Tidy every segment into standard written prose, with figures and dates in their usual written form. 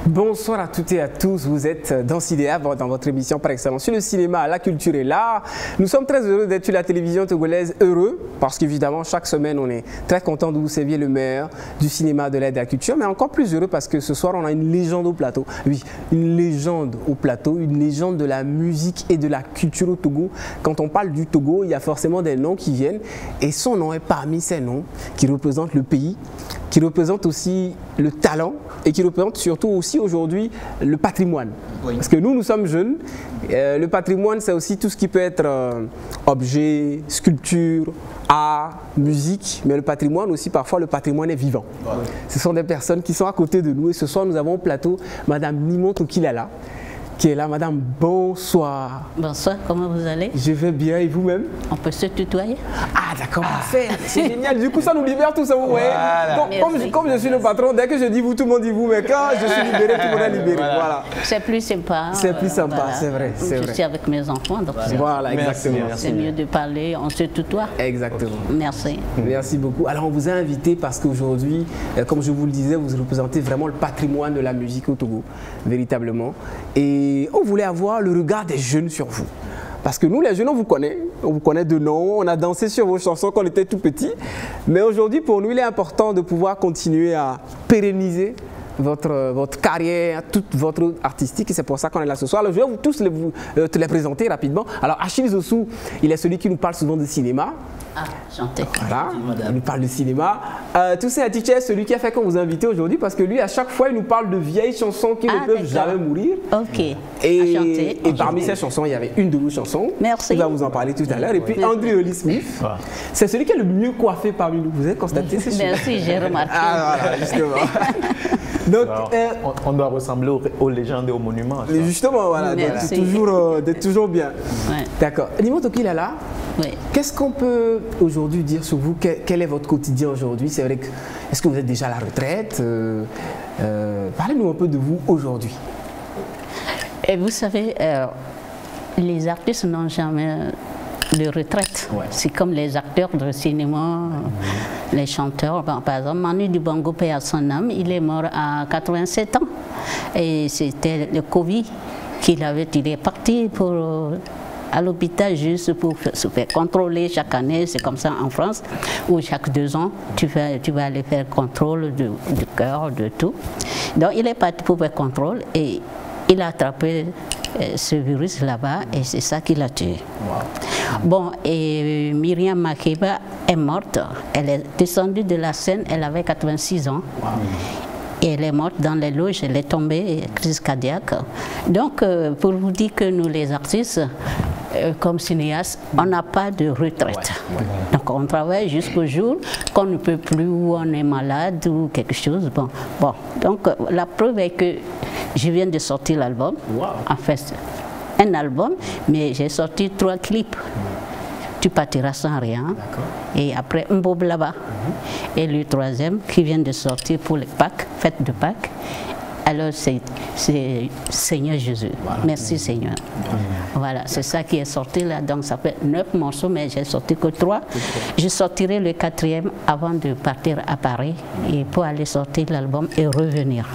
Bonsoir à toutes et à tous, vous êtes dans Cinéa, dans votre émission par excellence sur le cinéma, la culture et l'art. Nous sommes très heureux d'être sur la télévision togolaise, heureux, parce qu'évidemment chaque semaine on est très content de vous servir le meilleur du cinéma, de l'aide et de la culture, mais encore plus heureux parce que ce soir on a une légende au plateau. Oui, une légende au plateau, une légende de la musique et de la culture au Togo. Quand on parle du Togo, il y a forcément des noms qui viennent et son nom est parmi ces noms qui représentent le pays, qui représente aussi le talent et qui représente surtout aussi aujourd'hui le patrimoine. Oui. Parce que nous sommes jeunes, le patrimoine c'est aussi tout ce qui peut être objet, sculpture, art, musique, mais le patrimoine aussi, parfois le patrimoine est vivant. Oui. Ce sont des personnes qui sont à côté de nous et ce soir nous avons au plateau Madame Nimon Tokilala, qui est là. Madame, bonsoir. Bonsoir, comment vous allez? Je vais bien, et vous-même? On peut se tutoyer? Ah d'accord, parfait, c'est génial, du coup ça nous libère tout ça, vous voyez. Voilà. Donc, comme je suis le patron, dès que je dis vous, tout le monde dit vous, mais quand je suis libéré, tout le monde est libéré, voilà. C'est plus sympa. C'est plus sympa, voilà. C'est vrai. Je suis avec mes enfants, donc voilà, exactement. C'est mieux de parler, on se tutoie. Exactement. Merci. Merci beaucoup. Alors on vous a invité parce qu'aujourd'hui, comme je vous le disais, vous représentez vraiment le patrimoine de la musique au Togo, véritablement. Et on voulait avoir le regard des jeunes sur vous. Parce que nous, les jeunes, on vous connaît de nom, on a dansé sur vos chansons quand on était tout petit. Mais aujourd'hui, pour nous, il est important de pouvoir continuer à pérenniser votre carrière, toute votre artistique, et c'est pour ça qu'on est là ce soir. Alors, je vais vous tous te les présenter rapidement. Alors, Achille Zossou, il est celui qui nous parle souvent de cinéma. Ah, chanté. Voilà, il nous parle de cinéma. Toussaint Atiché est celui qui a fait qu'on vous a invité aujourd'hui parce que lui, à chaque fois, il nous parle de vieilles chansons qui ne peuvent jamais mourir. Ok. Et parmi ces chansons, il y avait une de vos chansons. Merci. Il va vous en parler tout à l'heure. Et puis, André Oli Smith, c'est celui qui est le mieux coiffé parmi nous. Vous avez constaté ces choses? Merci, j'ai remarqué. Ah, voilà, justement. Donc, on doit ressembler aux légendes et aux monuments. Justement, voilà, d'être toujours bien. Ouais. D'accord. Nimon Tokilala, oui. Qu'est-ce qu'on peut aujourd'hui dire sur vous? Quel est votre quotidien aujourd'hui? C'est vrai que, est-ce que vous êtes déjà à la retraite? Parlez-nous un peu de vous aujourd'hui. Et vous savez, les artistes n'ont jamais de retraite. Ouais. C'est comme les acteurs de cinéma, les chanteurs. Bon, par exemple, Manu Dibango, paix à son âme, il est mort à 87 ans. Et c'était le Covid qu'il avait. Il est parti à l'hôpital juste pour se faire contrôler chaque année. C'est comme ça en France, où chaque 2 ans, tu vas aller faire contrôle du cœur, de tout. Donc il est parti pour faire contrôle et il a attrapé ce virus là-bas et c'est ça qui l'a tué. Wow. Bon, et Myriam Makeba est morte. Elle est descendue de la scène, elle avait 86 ans. Wow. Et elle est morte dans les loges, elle est tombée, crise cardiaque. Donc, pour vous dire que nous, les artistes, comme cinéastes, on n'a pas de retraite. Ouais. Donc, on travaille jusqu'au jour qu'on ne peut plus, ou on est malade, ou quelque chose. Bon. Donc, la preuve est que je viens de sortir l'album. Wow. En fait, un album, mais j'ai sorti 3 clips. Tu partiras sans rien. Et après, un bob là-bas. Et le 3e qui vient de sortir pour les Pâques, fête de Pâques. Alors, c'est Seigneur Jésus. Voilà. Merci Seigneur. Voilà, c'est ça qui est sorti là. Donc, ça fait 9 morceaux, mais j'ai sorti que 3. Je sortirai le 4e avant de partir à Paris et pour aller sortir l'album et revenir.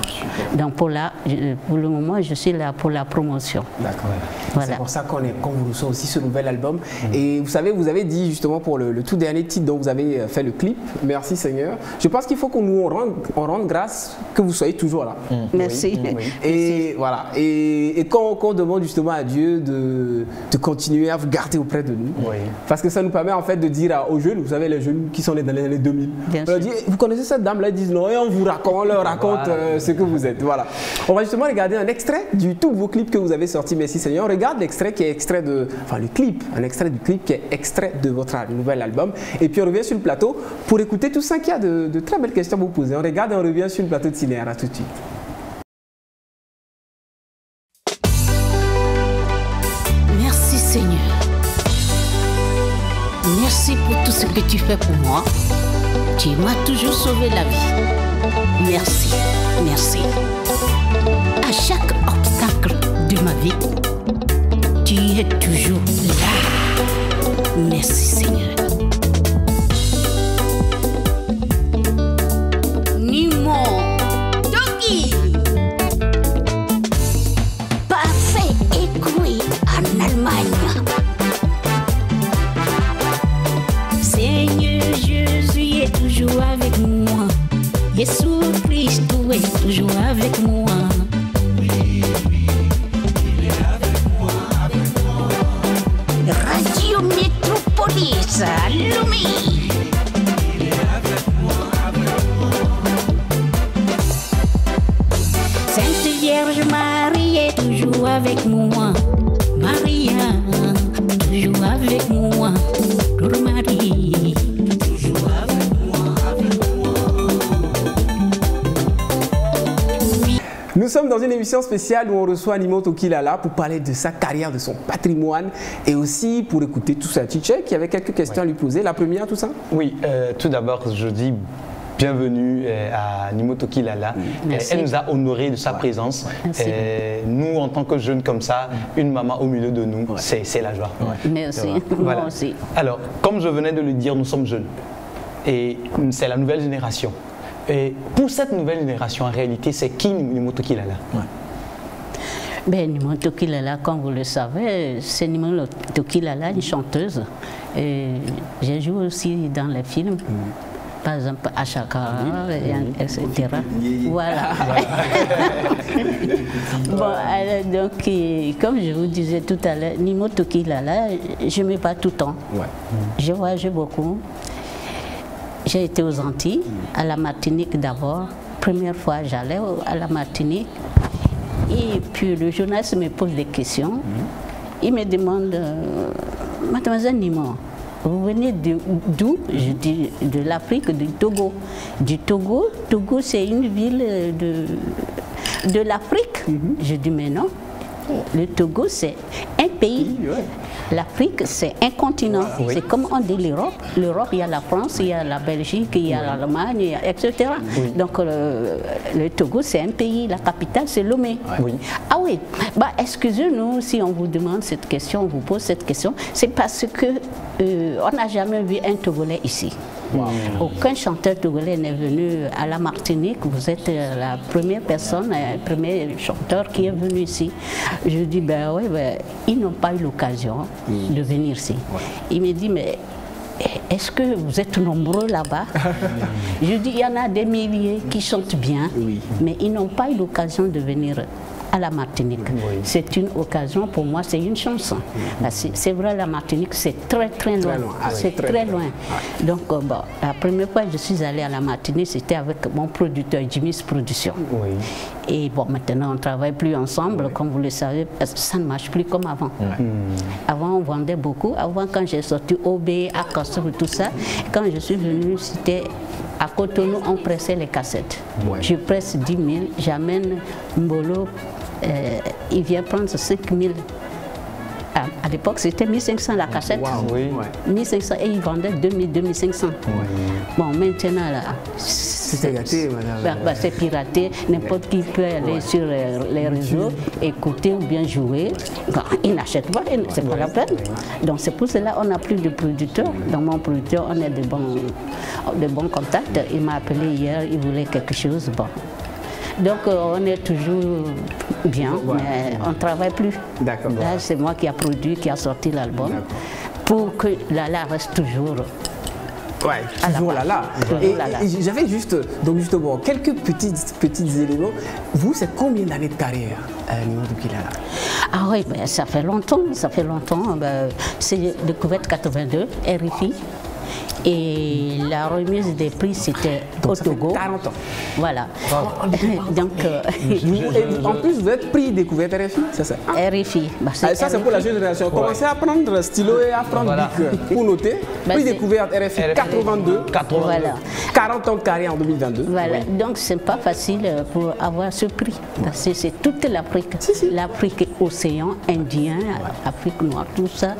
Donc, pour le moment, je suis là pour la promotion. D'accord. Voilà. C'est pour ça qu'on vous reçoit aussi ce nouvel album. Et vous savez, vous avez dit justement pour le tout dernier titre dont vous avez fait le clip, Merci Seigneur. Je pense qu'il faut qu'on rende grâce que vous soyez toujours là. Merci. Oui. Et voilà. Et qu'on demande justement à Dieu de continuer à vous garder auprès de nous. Oui. Parce que ça nous permet en fait de dire aux jeunes, vous savez, les jeunes qui sont dans les années 2000, on leur dit, vous connaissez cette dame-là? Ils disent non, et on leur raconte ce que vous êtes. Voilà. On va justement regarder un extrait du tout nouveau clip que vous avez sorti, Merci Seigneur. On regarde l'extrait qui est extrait de, enfin le clip, un extrait du clip qui est extrait de votre nouvel album. Et puis on revient sur le plateau pour écouter tout ça qui a de très belles questions à vous poser. On regarde et on revient sur le plateau de Cinéa. À tout de suite. Seigneur, merci pour tout ce que tu fais pour moi. Tu m'as toujours sauvé la vie. Merci, merci. À chaque obstacle de ma vie, tu es toujours là. Merci Seigneur. Nimon Toki. avec moi. Radio Métropolis, Lomé. Sainte Vierge Marie est toujours avec moi. Maria, toujours avec moi. Pour Marie, toujours avec moi, Nous sommes dans une émission spéciale où on reçoit Nimo Tokilala pour parler de sa carrière, de son patrimoine et aussi pour écouter tout ça. Tchitche qui avait quelques questions à lui poser. La première, tout ça? Oui, tout d'abord, je dis bienvenue à Nimo Tokilala. Elle nous a honoré de sa présence. Nous, en tant que jeunes comme ça, une maman au milieu de nous, c'est la joie. Merci, voilà. moi aussi. Alors, comme je venais de le dire, nous sommes jeunes. Et c'est la nouvelle génération. Et pour cette nouvelle génération, en réalité, c'est qui Nimo Tokilala? Ben, Nimo Tokilala, comme vous le savez, c'est Nimo Tokilala, une chanteuse. J'ai joué aussi dans les films. Par exemple, Achaka, etc. Voilà. Bon, donc, comme je vous disais tout à l'heure, Nimo Tokilala, je ne mets pas tout le temps. Je voyage beaucoup. J'ai été aux Antilles, à la Martinique d'abord. Première fois, j'allais à la Martinique. Et puis, le journaliste me pose des questions. Il me demande, Mademoiselle Nimo, vous venez d'où? Je dis de l'Afrique, du Togo. Du Togo? Togo, c'est une ville de l'Afrique. Je dis, mais non. Le Togo, c'est un pays. L'Afrique, c'est un continent. C'est comme on dit l'Europe. L'Europe, il y a la France, il y a la Belgique, il y a l'Allemagne, etc. Donc, le Togo, c'est un pays. La capitale, c'est Lomé. Ah oui, bah, excusez-nous si on vous demande cette question, on vous pose cette question. C'est parce que on n'a jamais vu un Togolais ici. Aucun chanteur togolais n'est venu à la Martinique. Vous êtes la première personne, le premier chanteur qui est venu ici. Je dis, ben oui, ben, ils n'ont pas eu l'occasion de venir ici. Il me dit, mais est-ce que vous êtes nombreux là-bas? Je dis, il y en a des milliers qui chantent bien, mais ils n'ont pas eu l'occasion de venir à la Martinique. C'est une occasion, pour moi, c'est une chance. C'est vrai, la Martinique, c'est très loin. C'est très loin. Donc, bon, la première fois que je suis allée à la Martinique, c'était avec mon producteur, Jimmy's Production. Et bon, maintenant, on ne travaille plus ensemble, comme vous le savez, ça ne marche plus comme avant. Avant, on vendait beaucoup. Avant, quand j'ai sorti OB, Akasur, tout ça, quand je suis venue, c'était à Cotonou, on pressait les cassettes. Je presse 10 000, j'amène Mbolo, il vient prendre 5 000. À l'époque, c'était 1500 la cassette. 1500 et il vendait 2000, 2500. Bon, maintenant, là, c'est gâté, madame. C'est piraté. N'importe qui peut aller sur les réseaux, écouter ou bien jouer. Bon, il n'achète pas, c'est pas la peine. Donc, c'est pour cela qu'on n'a plus de producteurs. Dans mon producteur, on a de bons contacts. Il m'a appelé hier, il voulait quelque chose. Bon. Donc on est toujours bien, mais on ne travaille plus. Là, c'est moi qui a produit, qui a sorti l'album, pour que Lala reste toujours. Toujours Lala. Et j'avais juste, donc justement, quelques petits éléments. Vous, c'est combien d'années de carrière, Nimo Tokilala? Ah oui, ben, ça fait longtemps. Ben, c'est découverte 82, RFI. Et la remise des prix, c'était au Togo. 40 ans. Voilà. Donc, en plus, vous êtes prix découverte RFI, c'est ça? RFI. Bah, ça, c'est pour la jeune génération. Commencez à prendre stylo et à prendre bic pour noter. Prix découverte RFI 82. Voilà. 40 ans de carrière en 2022. Voilà. Donc, c'est pas facile pour avoir ce prix. Parce que c'est toute l'Afrique. L'Afrique océan, Indien, Afrique noire, tout ça.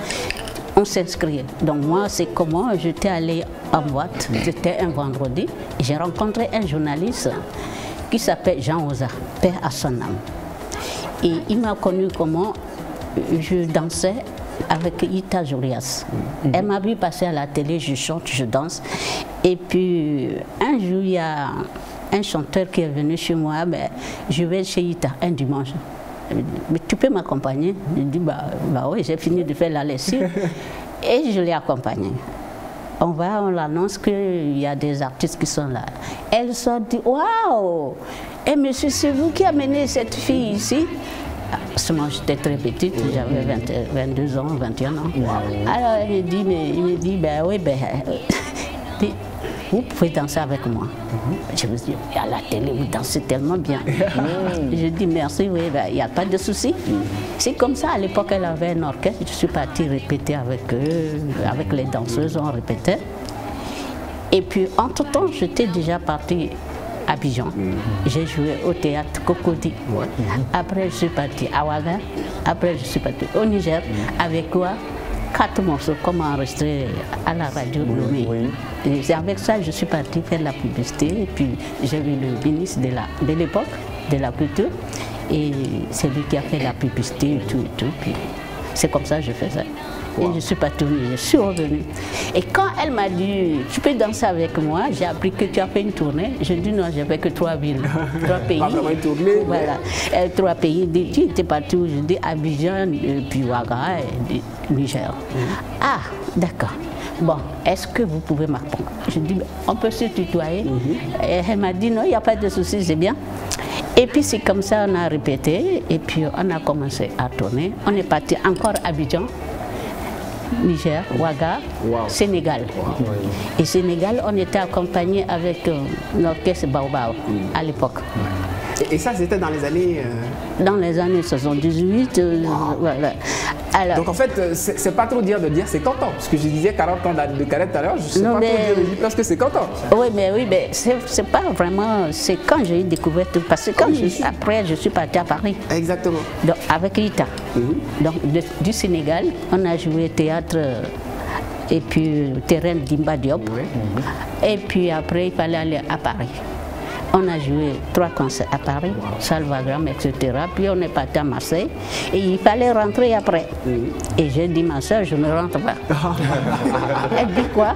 On s'inscrit. Donc moi, c'est comment j'étais allée en boîte. C'était un vendredi. J'ai rencontré un journaliste qui s'appelle Jean Oza, père à son âme. Et il m'a connu comment je dansais avec Ita Jurias. Elle m'a vu passer à la télé, je chante, je danse. Et puis un jour, il y a un chanteur qui est venu chez moi. Ben, je vais chez Ita un dimanche. Mais tu peux m'accompagner? Je dis, bah oui, j'ai fini de faire la lessive. Et je l'ai accompagné. On l'annonce qu'il y a des artistes qui sont là. Elle se dit, waouh! Eh monsieur, c'est vous qui amenez cette fille ici? Moi, j'étais très petite, j'avais 22 ans, 21 ans. Alors il me dit, ben oui, vous pouvez danser avec moi. Je me dis, à la télé, vous dansez tellement bien. Je dis merci, oui, il n'y a pas de souci. C'est comme ça, à l'époque, elle avait un orchestre, je suis partie répéter avec eux, avec les danseuses, on répétait. Et puis, entre-temps, j'étais déjà partie à Abidjan. J'ai joué au théâtre Cocody. Après, je suis partie à Ouaga. Après, je suis partie au Niger. Avec quoi? 4 morceaux comme enregistrés à la radio Lomé. Et c'est avec ça que je suis partie faire la publicité. Et puis, j'ai vu le ministre de l'époque, de la culture. Et c'est lui qui a fait la publicité et tout. Puis, c'est comme ça que je fais ça. Et je suis pas tournée, je suis revenue. Et quand elle m'a dit, tu peux danser avec moi, j'ai appris que tu as fait une tournée. Je dis non, j'ai fait que 3 villes, 3 pays. Pas vraiment une tournée. Voilà, 3 pays. Tu étais parti où je dis Abidjan, puis Ouaga et Niger. Ah, d'accord. Bon, est-ce que vous pouvez m'apprendre? Je dis, on peut se tutoyer. Et elle m'a dit non, il n'y a pas de souci, c'est bien. Et puis c'est comme ça, on a répété, et puis on a commencé à tourner. On est parti encore à Abidjan. Niger, Ouaga, Sénégal. Et Sénégal, on était accompagné avec l'orchestre Baobab à l'époque. Et ça, c'était dans les années... Dans les années 78, voilà. Alors, donc en fait, c'est pas trop dire de dire 50 ans, parce que je disais 40 ans de carrière tout à l'heure, je sais pas trop dire de dire presque 50 ans. Oui, mais c'est pas vraiment, c'est quand j'ai découvert tout, parce que quand après je suis partie à Paris. Exactement. Donc avec Rita. Donc du Sénégal, on a joué théâtre et puis terrain d'Imba Diop. Et puis après, il fallait aller à Paris. On a joué 3 concerts à Paris, Salvagram, etc. Puis on est parti à Marseille et il fallait rentrer après. Et j'ai dit, ma soeur, je ne rentre pas. Elle dit quoi?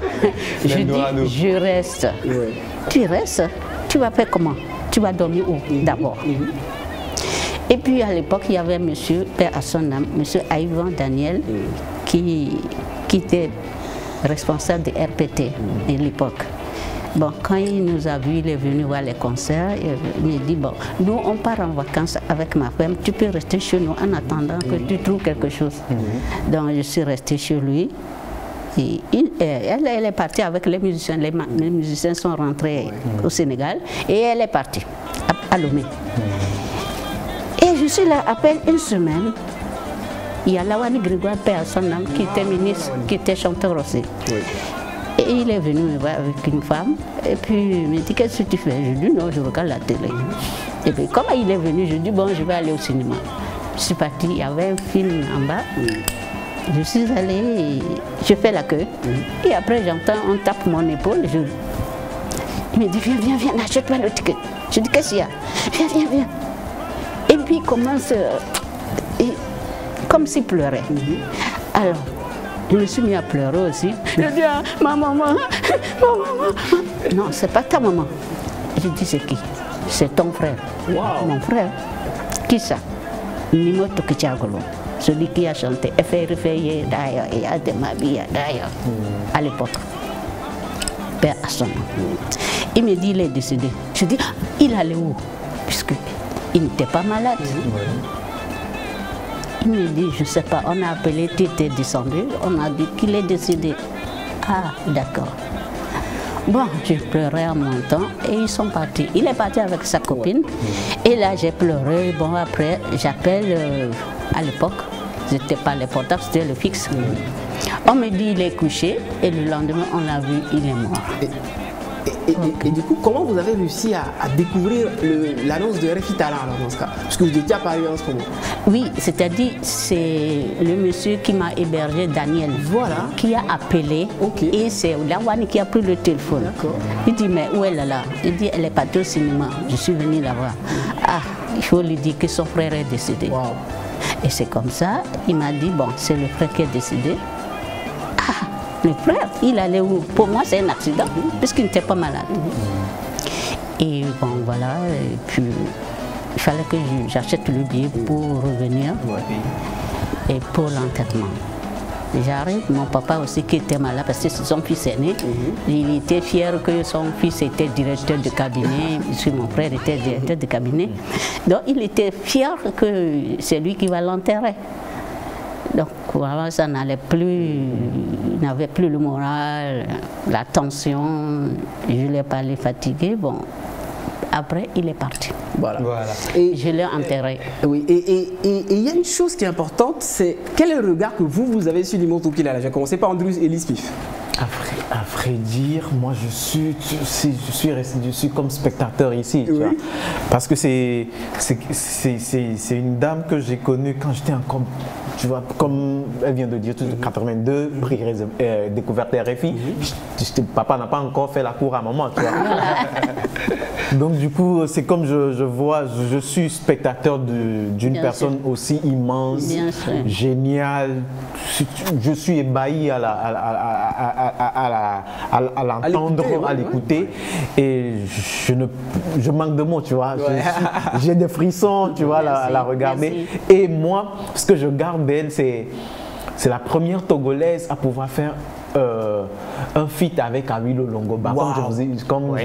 Je dis, je reste. Tu restes? Tu vas faire comment? Tu vas dormir où d'abord? Et puis à l'époque, il y avait monsieur, père à son âme, monsieur Aïvan Daniel, qui était responsable de RPT à l'époque. Bon, quand il nous a vus, il est venu voir les concerts, il m'a dit, bon, nous on part en vacances avec ma femme, tu peux rester chez nous en attendant que tu trouves quelque chose. Donc je suis restée chez lui. Et elle est partie avec les musiciens, les musiciens sont rentrés au Sénégal et elle est partie à Lomé. Et je suis là à peine une semaine. Il y a Lawani Grégoire, père à son âme, qui était ministre, qui était chanteur aussi. Et il est venu me voir avec une femme, et puis il me dit, qu'est-ce que tu fais? Je dis, non, je regarde la télé. Et puis comme il est venu, je dis, bon, je vais aller au cinéma. Je suis partie, il y avait un film en bas. Je suis allée, je fais la queue. Et après, j'entends, on tape mon épaule. Il me dit, viens, achète-moi le ticket. Je dis, qu'est-ce qu'il y a? Viens. Et puis il commence, comme s'il pleurait. Alors, je me suis mis à pleurer aussi. Je dis, ah, ma maman. Non, c'est pas ta maman. Je dis, c'est qui? C'est ton frère. Mon frère. Qui ça? Nimoto Kichagolo. Celui qui a chanté Effet d'ailleurs et a de ma vie d'ailleurs à l'époque. Père Asson. Il me dit, il est décédé. Je dis, ah, il allait où? Puisqu'il n'était pas malade. Il me dit, je ne sais pas, on a appelé, tu étais descendu, on a dit qu'il est décédé. Ah, d'accord. Bon, j'ai pleuré en montant et ils sont partis. Il est parti avec sa copine et là j'ai pleuré. Bon, après, j'appelle à l'époque, c'était pas le portable, c'était le fixe. On me dit il est couché et le lendemain on l'a vu, il est mort. Et du coup, comment vous avez réussi à découvrir l'annonce de RFI Talent dans ce cas? Parce que vous étiez à Paris en ce moment. Oui, c'est-à-dire c'est le monsieur qui m'a hébergé, Daniel, qui a appelé. Et c'est Lawani qui a pris le téléphone. Il dit, mais où elle est là? Il dit, elle est partie au cinéma. Je suis venue la voir. Ah, il faut lui dire que son frère est décédé. Et c'est comme ça, il m'a dit, bon, c'est le frère qui est décédé. Le frère, il allait où? Pour moi, c'est un accident, puisqu'il n'était pas malade. Et bon, voilà, et puis il fallait que j'achète le billet pour revenir et pour l'enterrement. J'arrive, mon papa aussi qui était malade parce que c'est son fils aîné. Il était fier que son fils était directeur de cabinet, puisque mon frère était directeur de cabinet. Donc il était fier que c'est lui qui va l'enterrer. Donc voilà, ça n'allait plus, il n'avait plus le moral, la tension, je l'ai parlé fatigué. Bon, après il est parti. Voilà. Et je l'ai enterré. Oui, et il y a une chose qui est importante, c'est quel est le regard que vous avez sur Nimo Tokilala? Je vais commencer par Andrew Ellis Pif. À vrai dire, moi je suis comme spectateur ici, tu vois, parce que c'est une dame que j'ai connue quand j'étais encore, tu vois, comme elle vient de dire, 82, prix découverte RFI. Papa n'a pas encore fait la cour à maman, tu vois. Donc du coup, c'est comme je suis spectateur d'une personne aussi immense, géniale. Je suis ébahi à l'entendre, à l'écouter, et je manque de mots, tu vois. J'ai des frissons, tu vois, à la regarder. Et moi, ce que je garde d'elle, c'est la première Togolaise à pouvoir faire un feat avec Awilo Longoba. Comme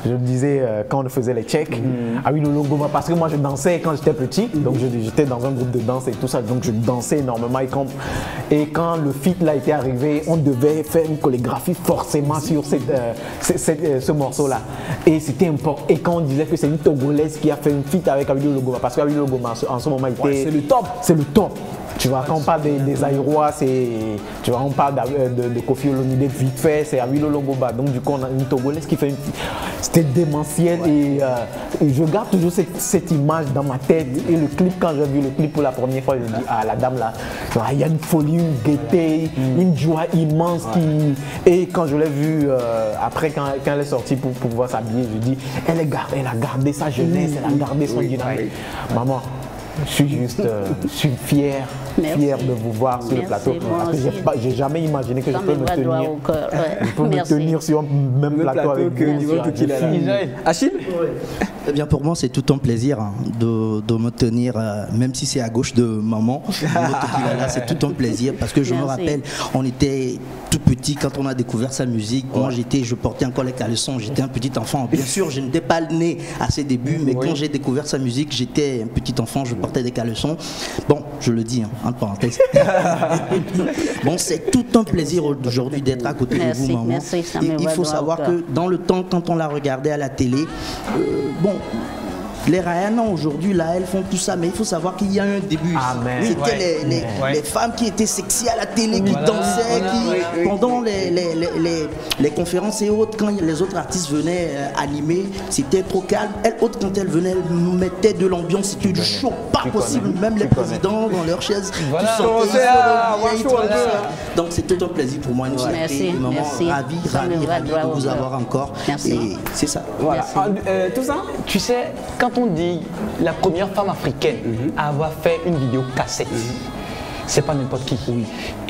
je disais quand on faisait les checks, Awilo Longoba, parce que moi je dansais quand j'étais petit, donc j'étais dans un groupe de danse et tout ça, donc je dansais énormément. Et quand le feat là était arrivé, on devait faire une chorégraphie forcément sur ce morceau-là. Et c'était important. Et quand on disait que c'est une Togolaise qui a fait un feat avec Awilo Longoba, parce qu'Awilo Longoba en ce moment était... c'est le top. C'est le top. Tu vois, quand on parle des Aïrois, tu vois, on parle de Kofi Olomide vite fait, c'est Awilo Longoba. Donc du coup, on a une Togolaise qui fait c'était démentiel, et je garde toujours cette image dans ma tête. Et le clip, quand j'ai vu le clip pour la première fois, je me dis, ah, la dame là, il y a une folie, une gaieté, une joie immense. Et quand je l'ai vue, après, quand elle est sortie pour pouvoir s'habiller, je dis, elle a gardé sa jeunesse, elle a gardé son dynamisme. Maman, je suis fier de vous voir sur le plateau. Parce que j'ai jamais imaginé que je peux me tenir sur un même plateau avec vous. Achille? Eh bien, pour moi, c'est tout un plaisir de me tenir, même si c'est à gauche de maman. C'est tout un plaisir parce que je me rappelle, on était tout petit quand on a découvert sa musique. Moi, je portais encore les caleçons, j'étais un petit enfant. Bien sûr, je n'étais pas né à ses débuts, mais quand j'ai découvert sa musique, j'étais un petit enfant, je portais des caleçons. Bon, je le dis, entre parenthèses. Bon, c'est tout un plaisir aujourd'hui d'être à côté de vous, maman. Merci, il faut savoir que dans le temps, quand on la regardait à la télé, bon, les Rayana aujourd'hui, là, elles font tout ça, mais il faut savoir qu'il y a un début. C'était les femmes qui étaient sexy à la télé, qui dansaient, pendant les conférences et autres, quand les autres artistes venaient animer, c'était trop calme. Elles autres, quand elles venaient, elles nous mettaient de l'ambiance, c'était du show, pas possible. Même les présidents dans leurs chaises, donc c'est tout un plaisir pour moi. Merci, ravi de vous avoir encore. Merci. C'est ça. Voilà. Tout ça, tu sais, quand on dit la première femme africaine à avoir fait une vidéo cassette, c'est pas n'importe qui.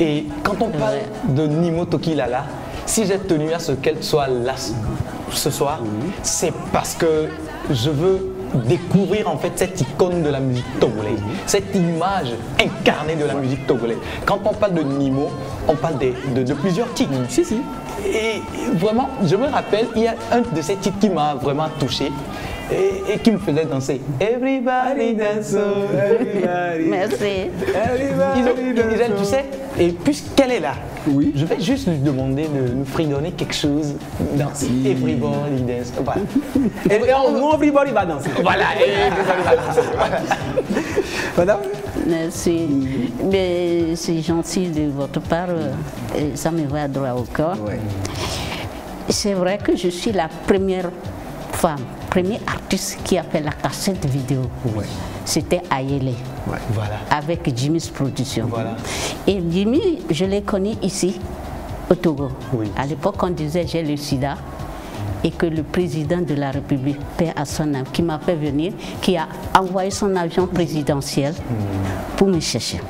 Et quand on parle de Nimo Tokilala, si j'ai tenu à ce qu'elle soit là ce soir, c'est parce que je veux découvrir en fait cette icône de la musique togolaise, cette image incarnée de la musique togolaise. Quand on parle de Nimo, on parle de plusieurs titres. Et vraiment, je me rappelle, il y a un de ces titres qui m'a vraiment touché et qui me faisait danser. Everybody dance, everybody. Merci. Ils disaient, tu sais, et puisqu'elle est là, je vais juste lui demander de nous fredonner quelque chose dans Everybody dance. Voilà. Et non, everybody va danser. Voilà. Madame? Merci. Mais c'est gentil de votre part. Et ça me va droit au corps. C'est vrai que je suis la première femme, premier artiste qui a fait la cassette vidéo. C'était Ayele, avec Jimmy's Production. Et Jimmy, je l'ai connu ici, au Togo. À l'époque, on disait j'ai le sida, et que le président de la République, paix à son âme, qui m'a fait venir, qui a envoyé son avion présidentiel pour me chercher.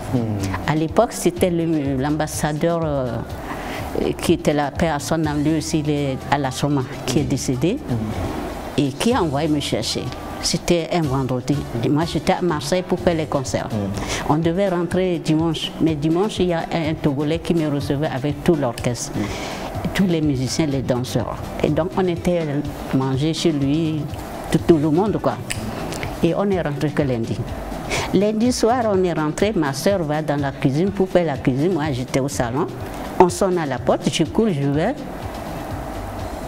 À l'époque, c'était l'ambassadeur qui était là, paix à son âme, lui aussi, il est à la Soma, qui est décédé, et qui a envoyé me chercher. c'était un vendredi. Et moi, j'étais à Marseille pour faire les concerts. On devait rentrer dimanche. Mais dimanche, il y a un Togolais qui me recevait avec tout l'orchestre. Tous les musiciens, les danseurs. Et donc, on était manger chez lui, tout le monde, quoi. Et on est rentré que lundi. Lundi soir, on est rentré, ma soeur va dans la cuisine pour faire la cuisine. Moi, j'étais au salon. On sonne à la porte, je cours, je vais.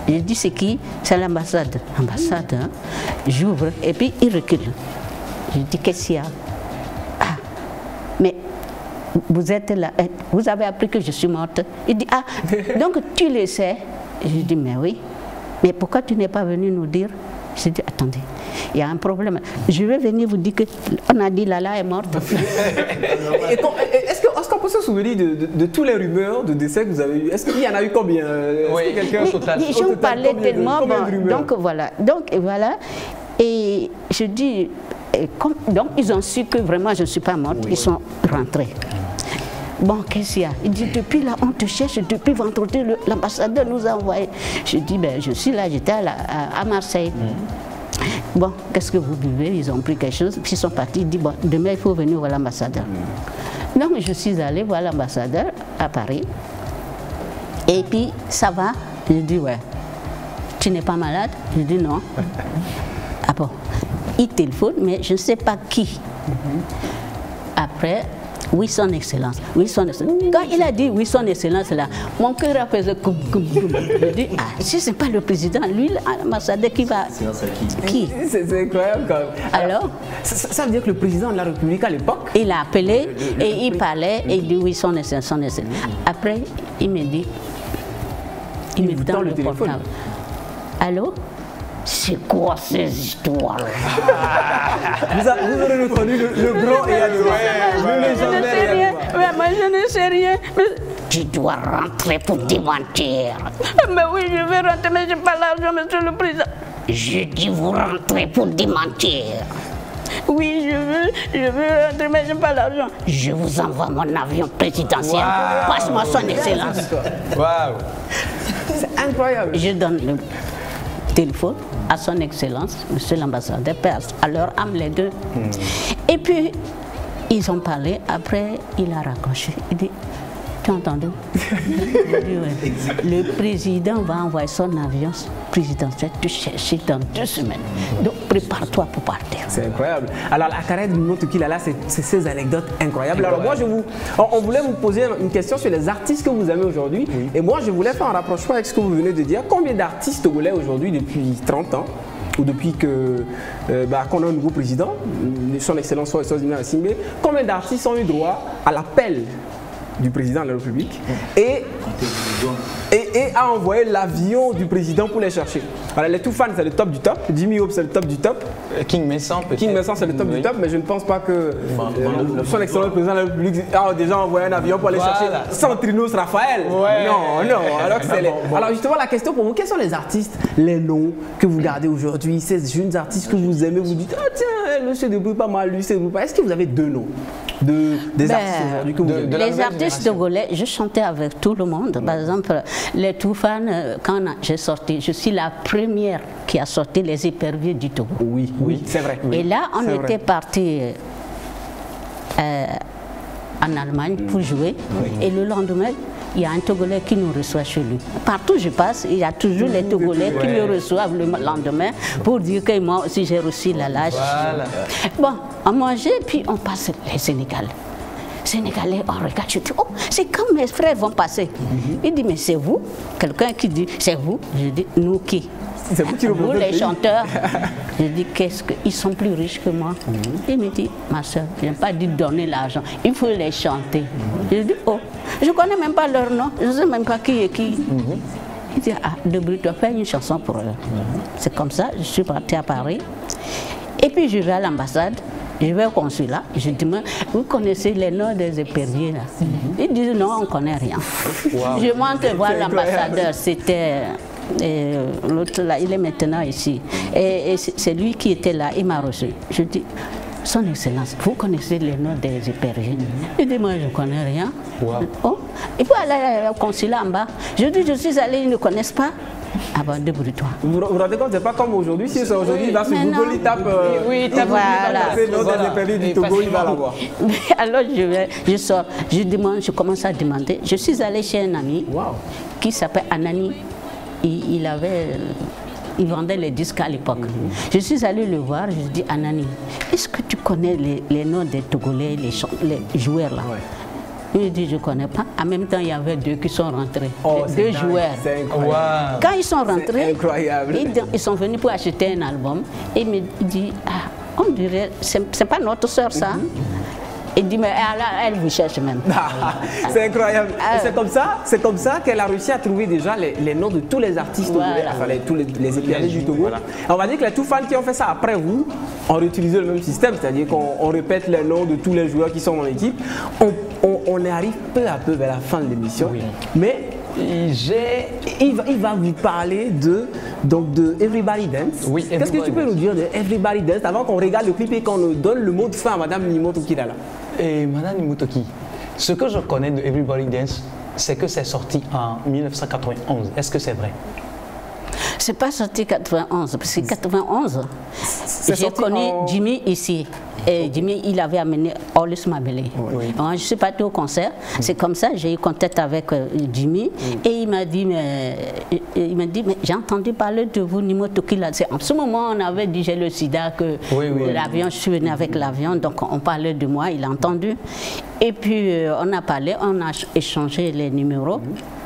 Je dis, c'est qui? C'est l'ambassade. Ambassade, hein? J'ouvre et puis il recule. Je dis, qu'est-ce qu'il y a? Ah, mais vous êtes là, vous avez appris que je suis morte. Il dit, ah, donc tu le sais? Je dis, mais oui. Mais pourquoi tu n'es pas venu nous dire? Je dis, attendez, il y a un problème. Je vais venir vous dire qu'on a dit Lala est morte. Est-ce qu'on peut se souvenir de tous les rumeurs de décès que vous avez eu? Est-ce qu'il y en a eu combien? Oui, quelqu'un total. Les gens parlaient tellement. Donc voilà. Et je dis, donc ils ont su que vraiment je ne suis pas morte. Ils sont rentrés. Bon, qu'est-ce qu'il y a? Il dit, depuis là, on te cherche, depuis vendredi, l'ambassadeur nous a envoyé. Je dis, ben, je suis là, j'étais à Marseille. Bon, qu'est-ce que vous buvez? Ils ont pris quelque chose, puis ils sont partis. Ils disent, bon, demain, il faut venir voir l'ambassadeur. Donc, je suis allée voir l'ambassadeur à Paris. Et puis, ça va? Je dis, ouais. Tu n'es pas malade? Je dis, non. Ah bon? Il téléphone, mais je ne sais pas qui. Après, oui, son excellence. Oui, son excellence. Quand il a dit oui, son excellence, là, mon cœur a fait comme. Je dis, ah, si ce n'est pas le président, lui, l'ambassadeur qui va. Qui? C'est incroyable quand même. Alors ça veut dire que le président de la République à l'époque. Il a appelé et il parlait et il dit oui, son excellence, son excellence. Après, il me dit. Il me donne le téléphone. Allô? C'est quoi ces histoires? Vous aurez reconnu le grand et je ne sais rien. Moi, je ne sais rien. Mais tu dois rentrer pour démentir. Mais oui, je vais rentrer, mais je n'ai pas l'argent, monsieur le président. Je dis vous rentrez pour démentir. Oui, je veux rentrer, mais je n'ai pas l'argent. Je vous envoie mon avion présidentiel. Wow. Passe-moi son excellence. Waouh. C'est incroyable. Je donne le téléphone à son excellence, monsieur l'ambassadeur, à leur âme les deux. Et puis, ils ont parlé, après, il a raccroché. Il dit, tu as entendu? Le président va envoyer son avion présidentiel te chercher dans 2 semaines. Donc, prépare-toi pour partir. C'est incroyable. Alors, la carrière de Nimo Toki-Lala, c'est ces anecdotes incroyables. Alors, moi, on voulait vous poser une question sur les artistes que vous aimez aujourd'hui. Et moi, je voulais faire un rapprochement avec ce que vous venez de dire. Combien d'artistes togolais aujourd'hui, depuis 30 ans, ou depuis qu'on a un nouveau président, son excellence Sozina Assimbe, combien d'artistes ont eu droit à l'appel du président de la République et a envoyé l'avion du président pour les chercher. Voilà, les Toufan, c'est le top du top. Jimmy Hope, c'est le top du top. King Messan, peut-être. King Messan, c'est le top du top, mais je ne pense pas que son excellent président de la République a déjà envoyé un avion pour aller chercher Santrinos Raphaël. Ouais. Non. Alors justement, la question pour vous, quels sont les artistes, les noms que vous gardez aujourd'hui, ces jeunes artistes que vous aimez, vous dites, ah tiens, lui se débrouille pas mal, lui se débrouille pas. Est-ce que vous avez 2 noms des artistes aujourd'hui que vous aimez? Les artistes togolais, je chantais avec tout le monde. Par exemple, les Toufan, quand j'ai sorti, je suis la première qui a sorti les éperviers du Togo. Oui, c'est vrai. Et là, on était parti en Allemagne pour jouer. Et le lendemain, il y a un Togolais qui nous reçoit chez lui. Partout où je passe, il y a toujours les Togolais qui me reçoivent le lendemain pour dire que moi aussi j'ai reçu la lâche. Voilà. Bon, on mangeait, puis on passe les Sénégalais, on regarde, je dis, oh, c'est comme mes frères vont passer. Il dit, mais c'est vous? Quelqu'un qui dit, c'est vous? Je dis, nous qui? C'est vous qui vous, les chanteurs. Je dis, qu'est-ce qu'ils sont plus riches que moi? Il me dit, ma soeur, je n'ai pas dit donner l'argent, il faut les chanter. Je dis, oh, je ne connais même pas leur nom, je ne sais même pas qui est qui. Il dit, ah, de Brito, fais une chanson pour eux. C'est comme ça, je suis partie à Paris. Et puis je vais à l'ambassade. Je vais au consulat, je dis, vous connaissez les noms des éperviers là? Ils disent, non, on ne connaît rien. Wow. Je monte voir l'ambassadeur, c'était l'autre là, il est maintenant ici. Et c'est lui qui était là, il m'a reçu. Je dis, son excellence, vous connaissez les noms des éperviers? Il dit, moi je ne connais rien. Wow. Oh, il peut aller au consulat en bas. Je dis, je suis allée, ils ne connaissent pas. Ah bon, débrouille-toi. Vous vous rendez compte, c'est pas comme aujourd'hui. Si c'est aujourd'hui, il va sur Google, il tape. Oui, il tape. Voilà. Du Togo, il va l'avoir. Alors je sors, je commence à demander. Je suis allée chez un ami qui s'appelle Anani. Il vendait les disques à l'époque. Je suis allée le voir, je lui ai dit, Anani, est-ce que tu connais les noms des Togolais, les joueurs là? Il me dit, je ne connais pas. En même temps, il y avait deux qui sont rentrés. Deux joueurs. Incroyable. Quand ils sont rentrés, incroyable. Ils sont venus pour acheter un album. Et il me dit, ah, on dirait, c'est pas notre soeur ça. Il dit, mais elle vous cherche même. C'est incroyable. C'est comme ça qu'elle a réussi à trouver déjà les noms de tous les artistes togolais, enfin tous les épisodes du Togo. Voilà. On va dire que les tout fans qui ont fait ça après vous ont utilisé le même système, c'est-à-dire qu'on répète les noms de tous les joueurs qui sont dans l'équipe. On arrive peu à peu vers la fin de l'émission, mais il va vous parler de Everybody Dance. Oui, qu'est-ce que tu peux nous dire de Everybody Dance avant qu'on regarde le clip et qu'on nous donne le mot de fin à Madame Nimo Tokilala? Et Madame Nimo Toki, ce que je connais de Everybody Dance, c'est que c'est sorti en 1991. Est-ce que c'est vrai? C'est pas sorti 91, parce que 91, j'ai connu Jimmy ici. Et Jimmy, il avait amené Orlus Mabele. Moi, je suis partie au concert. C'est comme ça, j'ai eu contact avec Jimmy. Et il m'a dit, mais j'ai entendu parler de vous, Nimo Tokila. En ce moment, on avait dit, j'ai le sida, que l'avion, je suis venue avec l'avion. Donc, on parlait de moi, il a entendu. Et puis, on a parlé, on a échangé les numéros.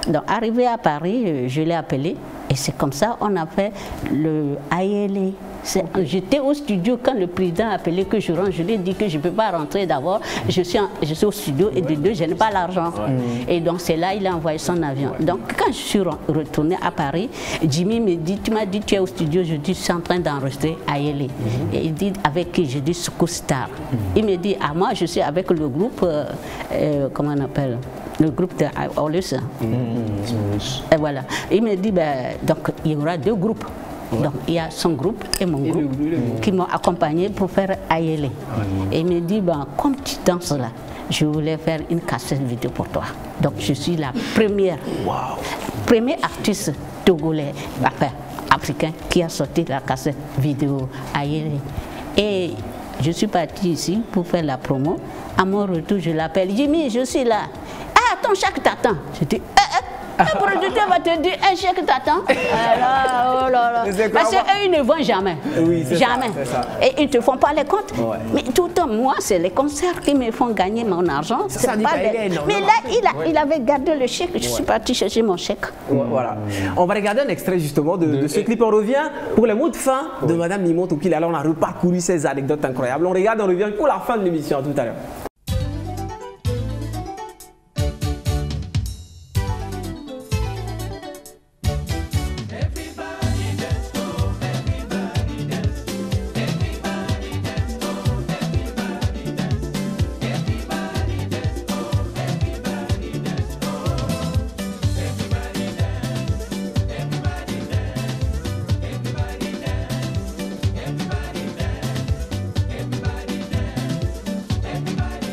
Donc, arrivé à Paris, je l'ai appelé. Et c'est comme ça on a fait le AELE. J'étais au studio quand le président a appelé que je rentre. Je lui ai dit que je ne peux pas rentrer d'abord. Je suis au studio et de deux, je n'ai pas l'argent. Et donc c'est là il a envoyé son avion. Donc quand je suis retournée à Paris, Jimmy me dit, tu m'as dit tu es au studio. Je dis, je suis en train d'enregistrer AELE. Et il dit, avec qui? Je dis, Soukou Star. Il me dit, ah moi je suis avec le groupe, comment on appelle? Le groupe de Orlus. Et voilà. Il me dit, donc il y aura deux groupes. Donc il y a son groupe et mon groupe qui m'ont accompagné pour faire AELE. Et il me dit, comme tu danses là, je voulais faire une cassette vidéo pour toi. Donc je suis la première artiste togolais, africain, qui a sorti la cassette vidéo AELE. Et je suis partie ici pour faire la promo. À mon retour, je l'appelle, Jimmy, je suis là. Ah, ton chèque t'attend. Je dis, un producteur va te dire, un chèque t'attend. Parce qu'eux, ils ne vendent jamais. Jamais. Ça. Et ils ne te font pas les comptes. Mais tout le temps, moi, c'est les concerts qui me font gagner mon argent. Mais là, il avait gardé le chèque. Je suis partie chercher mon chèque. Voilà. On va regarder un extrait justement de ce clip. On revient pour les mots de fin de Madame Nimo Tokila. Alors, on a reparcouru ces anecdotes incroyables. On regarde, on revient pour la fin de l'émission. À tout à l'heure. Everybody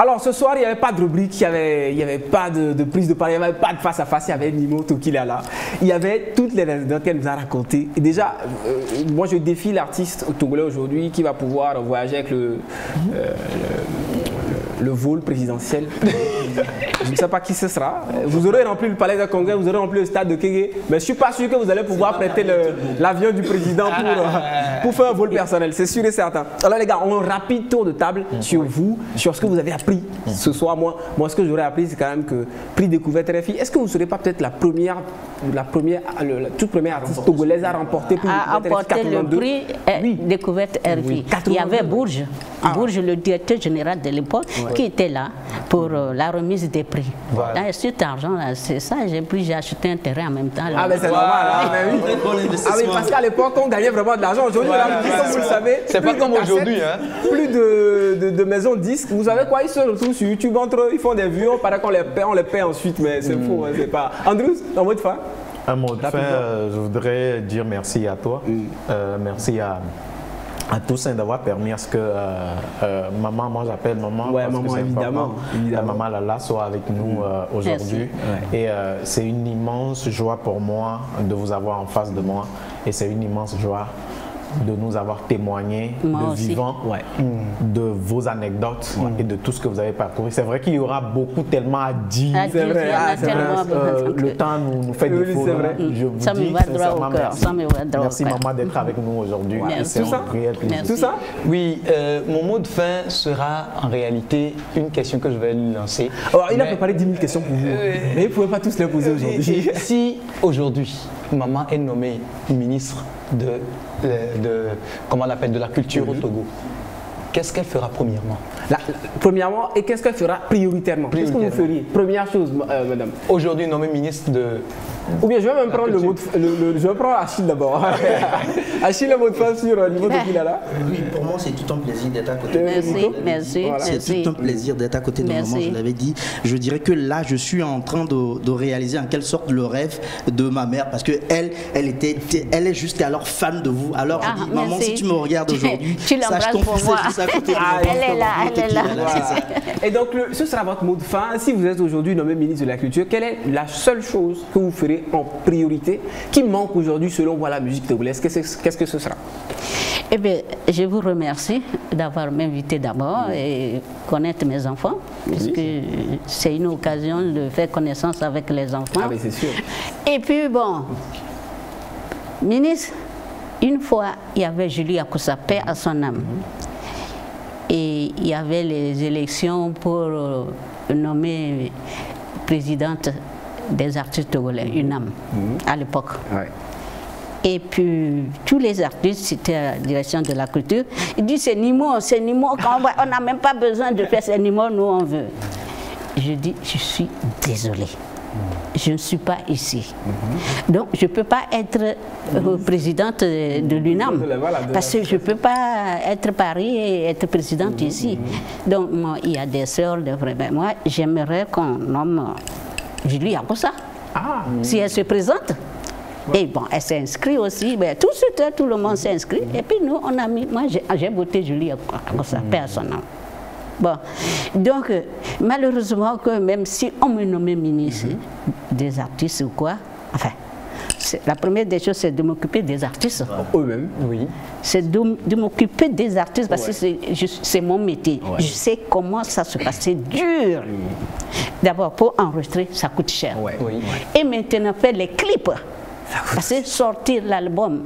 Alors ce soir, il n'y avait pas de rubrique, il n'y avait pas de prise de parole, il n'y avait pas de face à face, il y avait Nimo Tokilala. Il y avait toutes les anecdotes qu'elle nous a racontées. Et déjà, moi je défie l'artiste togolais aujourd'hui qui va pouvoir voyager avec le vol présidentiel. Je ne sais pas qui ce sera. Vous aurez rempli le palais de Congrès, vous aurez rempli le stade de Kégué, mais je ne suis pas sûr que vous allez pouvoir prêter l'avion du président pour faire un vol personnel, c'est sûr et certain. Alors les gars, on a un rapide tour de table sur vous, sur ce que vous avez appris ce soir. Moi ce que j'aurais appris, c'est quand même que prix découverte RFI. Est-ce que vous ne serez pas peut-être la toute première artiste togolaise à remporter le prix découverte RFI? Il y avait Bourges, le directeur général de l'époque, qui était là pour la remise des prix. Voilà. Là, cet argent, c'est ça, j'ai acheté un terrain en même temps. Là. Ah, mais c'est normal, mais oui. Ah oui, parce qu'à l'époque, on gagnait vraiment de l'argent. Aujourd'hui, comme vous le savez, c'est pas comme aujourd'hui. Hein. Plus de maisons de disques. Vous savez quoi, ils se retrouvent sur YouTube entre eux, ils font des vues, on paraît qu'on les paie ensuite, mais c'est faux, hein, c'est pas. Andrews, un mot de fin? Un mot de fin, je voudrais dire merci à toi, merci à tous d'avoir permis à ce que maman, moi j'appelle maman, ouais, parce maman, que évidemment. La maman Lala soit avec nous aujourd'hui. Et c'est une immense joie pour moi de vous avoir en face de moi. Et c'est une immense joie de nous avoir témoigné de vivant, de vos anecdotes et de tout ce que vous avez parcouru. C'est vrai qu'il y aura tellement à dire. C'est vrai. Le temps nous fait défaut. Je vous dis sincèrement merci. Merci maman d'être avec nous aujourd'hui. C'est un réel plaisir. Tout ça? Oui, mon mot de fin sera en réalité une question que je vais lui lancer. Alors, il a préparé 10 000 questions pour vous, mais vous ne pouvez pas tous les poser aujourd'hui. Si aujourd'hui, maman est nommée ministre comment on l'appelle, de la culture au Togo, qu'est-ce qu'elle fera premièrement? Premièrement, et qu'est-ce qu'elle fera prioritairement? Qu'est-ce que vous feriez? Première chose, madame. Aujourd'hui, nommée ministre de... Ou bien je vais même prendre le mot je vais prendre Achille d'abord. Achille, le mot de fin sur Nimo Tokilala. Oui, pour moi c'est tout un plaisir d'être à côté. Merci. C'est tout un plaisir d'être à côté de maman, je l'avais dit. Je dirais que là je suis en train de réaliser en quelque sorte le rêve de ma mère, parce que elle est juste alors fan de vous. Alors je dis, maman, si tu me regardes aujourd'hui, tu l'embrasses pour moi. Elle est là. Et donc ce sera votre mot de fin. Si vous êtes aujourd'hui nommé ministre de la Culture, quelle est la seule chose que vous ferez en priorité qui manque aujourd'hui selon vous à la musique togolaise? Qu'est-ce que ce sera? Eh bien, je vous remercie d'avoir m'invité d'abord et connaître mes enfants, puisque c'est une occasion de faire connaissance avec les enfants. Ah oui, c'est sûr. Et puis bon, ministre, une fois il y avait Julie Akoussa, paix à son âme, et il y avait les élections pour nommer présidente des artistes togolais, UNAM, à l'époque. Et puis, tous les artistes, c'était à la direction de la culture, ils disent c'est Nimo, on n'a même pas besoin de faire c'est Nimo, nous on veut. Je dis, je suis désolée. Je ne suis pas ici. Donc, je ne peux pas être présidente de l'UNAM, parce que je ne peux pas être Paris et être présidente ici. Donc, moi, il y a des sœurs, moi, j'aimerais qu'on nomme Julie Akoussa, si elle se présente. Et bon, elle s'est inscrite aussi, mais tout le monde s'est inscrit. Et puis nous, on a mis, moi j'ai voté Julie Akoussa, paix à son âme. Bon, donc malheureusement que même si on me nommait ministre des artistes ou quoi, enfin, la première des choses, c'est de m'occuper des artistes. Eux-mêmes, oui. C'est de m'occuper des artistes parce que c'est mon métier. Je sais comment ça se passe. C'est dur. D'abord, pour enregistrer, ça coûte cher. Et maintenant, faire les clips. Parce que sortir l'album,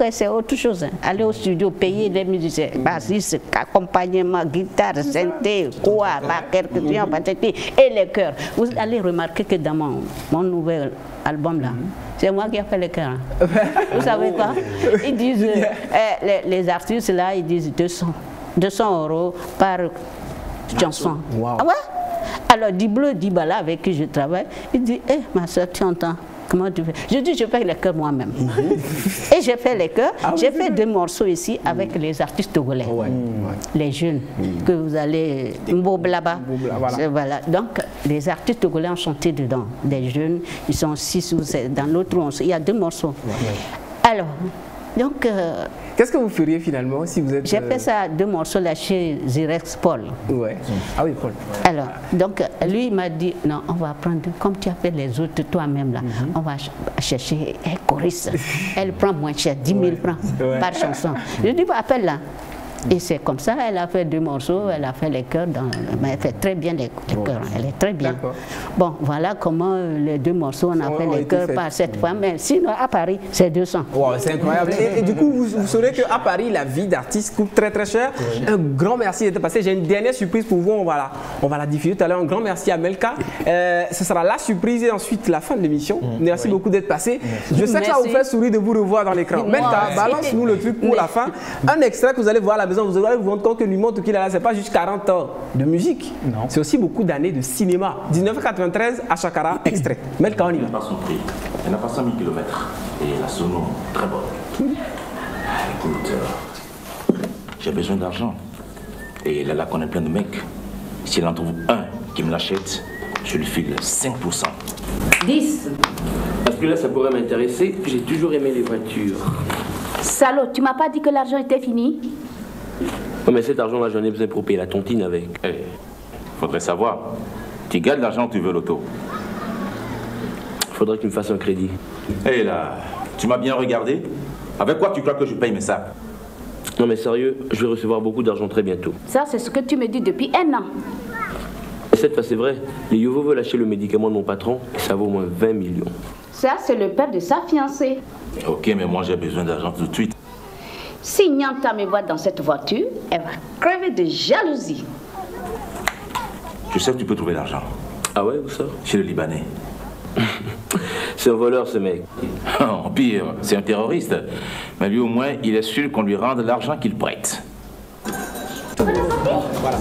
c'est autre chose. Aller au studio, payer les musiciens, bassistes, accompagnement, guitare, synthé, quoi, percussion, et les chœurs. Vous allez remarquer que dans mon nouvel album là, c'est moi qui ai fait les chœurs. Vous savez quoi? Ils disent, les artistes là, ils disent 200 € par chanson. Ah ouais? Alors Diblo Dibala, avec qui je travaille, il dit, ma soeur, tu entends? Comment tu fais? Je dis, je fais les chœurs moi-même. Et j'ai fait les chœurs. J'ai fait 2 morceaux ici avec les artistes togolais. Les jeunes que vous allez... Mboblaba. Voilà. Donc, les artistes togolais ont chanté dedans. Des jeunes, ils sont 6 ou 7. Dans l'autre, il y a 2 morceaux. Alors, Donc, qu'est-ce que vous feriez finalement si vous êtes... J'ai fait ça 2 morceaux là chez Zirex Paul. Ouais. Ah oui, Paul. Alors, donc, lui, il m'a dit, non, on va prendre, comme tu as fait les autres toi-même là, on va chercher un choriste. Elle prend moins cher, 10 000 francs par chanson. Je dis, appelle là. Et c'est comme ça, elle a fait 2 morceaux, elle a fait les chœurs, mais elle fait très bien les chœurs, elle est très bien. Bon, voilà comment les 2 morceaux, on a fait les chœurs par cette femme, mais sinon à Paris, c'est 200. Wow, c'est incroyable. Et du coup, vous saurez qu'à Paris, la vie d'artiste coûte très très cher. Un grand merci d'être passé. J'ai une dernière surprise pour vous, on va la diffuser tout à l'heure. Un grand merci à Melka. Ce sera la surprise et ensuite la fin de l'émission. Merci beaucoup d'être passé. Je sais que ça vous fait sourire de vous revoir dans l'écran. Melka, balance-nous le truc pour la fin. Un extrait que vous allez voir à la maison. Vous allez vous rendre compte que Nimo Tokilala, c'est pas juste 40 ans de musique, c'est aussi beaucoup d'années de cinéma. 1993 à Chakara, extrait. Melka, on y va. Elle n'a pas son prix, elle n'a pas 100 000 km et la sono, très bonne. Écoute, j'ai besoin d'argent et Lala connaît plein de mecs. Si elle en trouve un qui me l'achète, je lui file 5%. 10. Parce que là, ça pourrait m'intéresser. J'ai toujours aimé les voitures. Salaud, tu m'as pas dit que l'argent était fini? Non, mais cet argent-là, j'en ai besoin pour payer la tontine avec. Faudrait savoir. Tu gardes l'argent ou tu veux l'auto? Faudrait que tu me fasses un crédit. Hé là, tu m'as bien regardé? Avec quoi tu crois que je paye mes sacs? Non, mais sérieux, je vais recevoir beaucoup d'argent très bientôt. Ça, c'est ce que tu me dis depuis 1 an. Et cette fois, c'est vrai. Les Yovo veulent acheter le médicament de mon patron et ça vaut au moins 20 millions. Ça, c'est le père de sa fiancée. Ok, mais moi, j'ai besoin d'argent tout de suite. Si Nyanta me voit dans cette voiture, elle va crever de jalousie. Je sais que tu peux trouver l'argent. Ah ouais, où ça? Chez le Libanais. C'est un voleur, ce mec. En pire, c'est un terroriste. Mais lui, au moins, il est sûr qu'on lui rende l'argent qu'il prête. Voilà.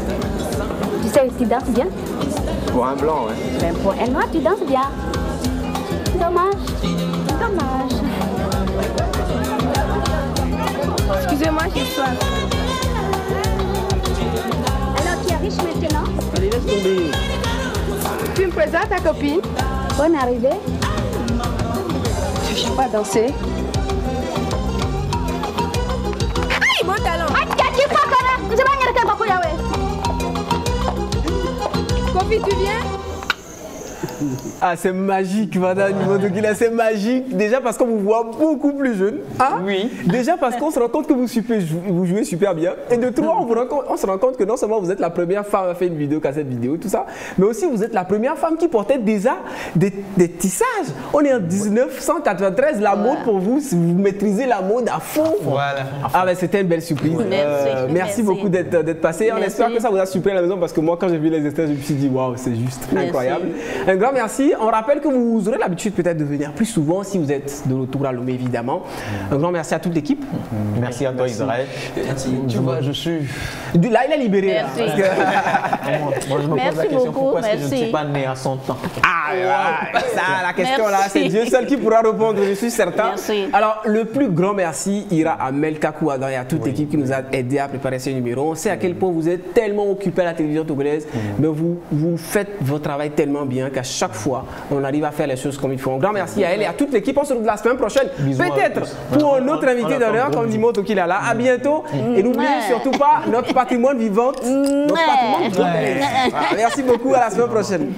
Tu sais, tu danses bien? Pour un blanc, ouais. Ben, pour un noir, tu danses bien. Dommage. Dommage. Excusez-moi, j'ai soif. Alors, tu es riche maintenant? Allez, laisse tomber. Tu me présentes ta copine? Bonne arrivée. Je ne sais pas danser. Aïe, mon talent! Kofi, tu viens? Ah, c'est magique, madame Nimo Tokilala, c'est magique. Déjà parce qu'on vous voit beaucoup plus jeune. Hein? Oui. Déjà parce qu'on se rend compte que vous jouez super bien. Et de trois, on se rend compte que non seulement vous êtes la première femme à faire une vidéo, cassette vidéo, tout ça, mais aussi vous êtes la première femme qui portait déjà des tissages. On est en 1993, la mode pour vous, vous maîtrisez la mode à fond. Voilà. Ah, ben c'était une belle surprise. Merci beaucoup d'être passé. On espère que ça vous a surpris à la maison parce que moi, quand j'ai vu les extraits, je me suis dit, waouh, c'est juste incroyable. Un grand merci. On rappelle que vous aurez l'habitude peut-être de venir plus souvent si vous êtes de retour à Lomé, évidemment. Un grand merci à toute l'équipe. Merci à toi, Israël. Merci. Tu vois, je suis... Là, il est libéré. Merci. Là, moi, je me pose la question, pourquoi est-ce que je ne suis pas né à 100 ans? Ça, la question là, c'est Dieu seul qui pourra répondre, je suis certain. Merci. Alors, le plus grand merci ira à Melka Kouadan et à toute l'équipe qui nous a aidé à préparer ce numéro. On sait à quel point vous êtes tellement occupés à la télévision togolaise, mais vous faites votre travail tellement bien qu'à chaque fois, on arrive à faire les choses comme il faut. Un grand merci à elle et à toute l'équipe. On se retrouve la semaine prochaine, peut-être pour un autre invité d'honneur comme Nimo Tokilala. À bientôt. Et n'oubliez surtout pas notre patrimoine vivant. Notre patrimoine vivant. Merci beaucoup, à la semaine prochaine.